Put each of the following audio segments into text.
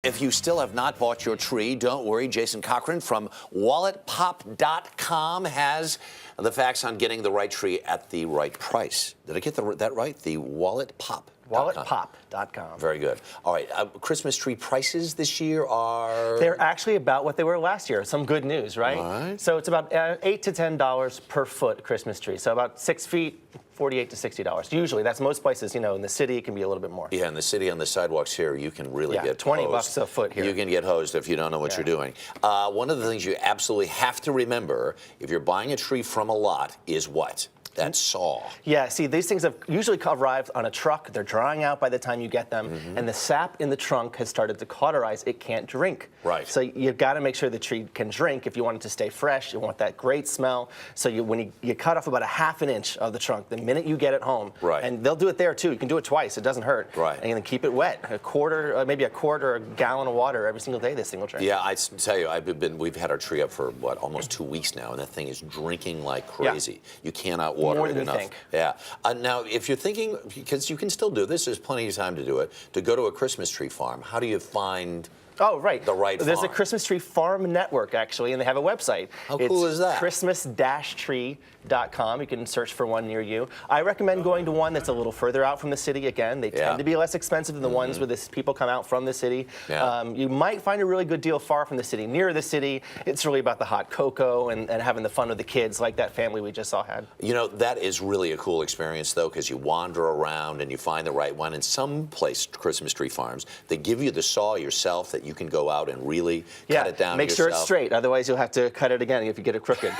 If you still have not bought your tree, don't worry. Jason Cochran from walletpop.com has the facts on getting the right tree at the right price. Did I get that right? The walletpop.com. Walletpop.com. Very good. All right. Christmas tree prices this year are? They're actually about what they were last year. Some good news, right? All right. So it's about $8 to $10 per foot Christmas tree. So about 6 feet. $48 to $60. Usually, that's most places. You know, in the city, it can be a little bit more. Yeah, in the city, on the sidewalks here, you can really get $20 hosed. a foot here. You can get hosed if you don't know what you're doing. One of the things you absolutely have to remember if you're buying a tree from a lot is what? That saw. Yeah, see, these things have usually arrived on a truck. They're drying out by the time you get them, and the sap in the trunk has started to cauterize. It can't drink. Right. So you've got to make sure the tree can drink if you want it to stay fresh. You want that great smell. So when you cut off about a ½ an inch of the trunk the minute you get it home. Right. And they'll do it there too. You can do it twice. It doesn't hurt. Right. And then keep it wet. A quarter, maybe a quart or a gallon of water every single day. This thing will drink. Yeah, I tell you, we've had our tree up for what, almost 2 weeks now, and that thing is drinking like crazy. Yeah. You cannot water it enough. Think. Yeah. Now, if you're thinking, because you can still do this, there's plenty of time to do it, to go to a Christmas tree farm, how do you find the right There's a Christmas tree farm network, actually, and they have a website. How cool is that? Christmas-tree.com. You can search for one near you. I recommend going to one that's a little further out from the city. Again, they tend to be less expensive than the ones where people come out from the city. Yeah. You might find a really good deal far from the city. Near the city, it's really about the hot cocoa and having the fun with the kids, like that family we just saw had. You know, that is really a cool experience, though, because you wander around and you find the right one. In some Christmas tree farms, they give you the saw yourself that you can go out and really cut it down make yourself. Sure it's straight. Otherwise, you'll have to cut it again if you get it crooked.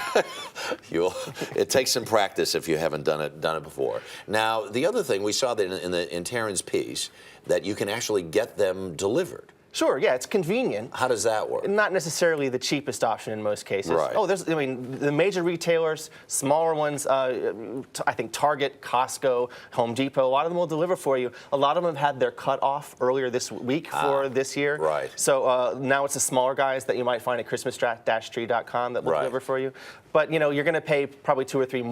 It takes some practice if you haven't done it before. Now, the other thing we saw that in Taryn's piece, that you can actually get them delivered. Sure, yeah, it's convenient. How does that work? Not necessarily the cheapest option in most cases. Right. Oh, I mean, the major retailers, smaller ones, I think Target, Costco, Home Depot, a lot of them will deliver for you. A lot of them have had their cut off earlier this week for this year. Right. So now it's the smaller guys that you might find at christmas-tree.com that will deliver for you. But, you know, you're going to pay probably 2 or 3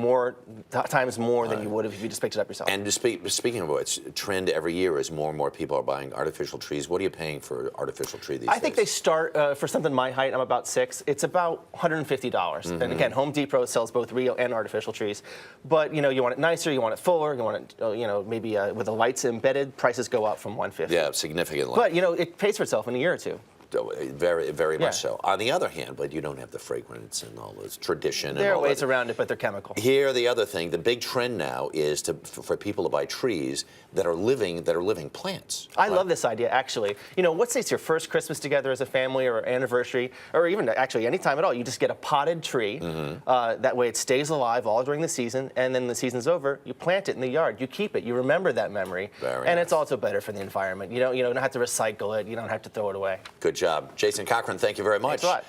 times more than you would if you just picked it up yourself. And speaking of which, trend every year is more and more people are buying artificial trees. What are you paying for artificial tree these days? I think they start, for something my height, I'm about 6, it's about $150. And again, Home Depot sells both real and artificial trees. But, you know, you want it nicer, you want it fuller, you want it, you know, maybe with the lights embedded, prices go up from $150. Yeah, significantly. But, you know, it pays for itself in a year or 2. Very, very much so. On the other hand, but you don't have the fragrance and all this tradition. There are ways around it, but they're chemical. Here, the other thing, the big trend now is for people to buy trees that are living plants. I love this idea, actually. You know, let's say it's your first Christmas together as a family or anniversary, or even actually any time at all. You just get a potted tree. That way it stays alive all during the season, and then the season's over, you plant it in the yard. You keep it. You remember that memory. And it's also better for the environment. You don't have to recycle it. You don't have to throw it away. Good job. Jason Cochran, thank you very much. Thanks a lot.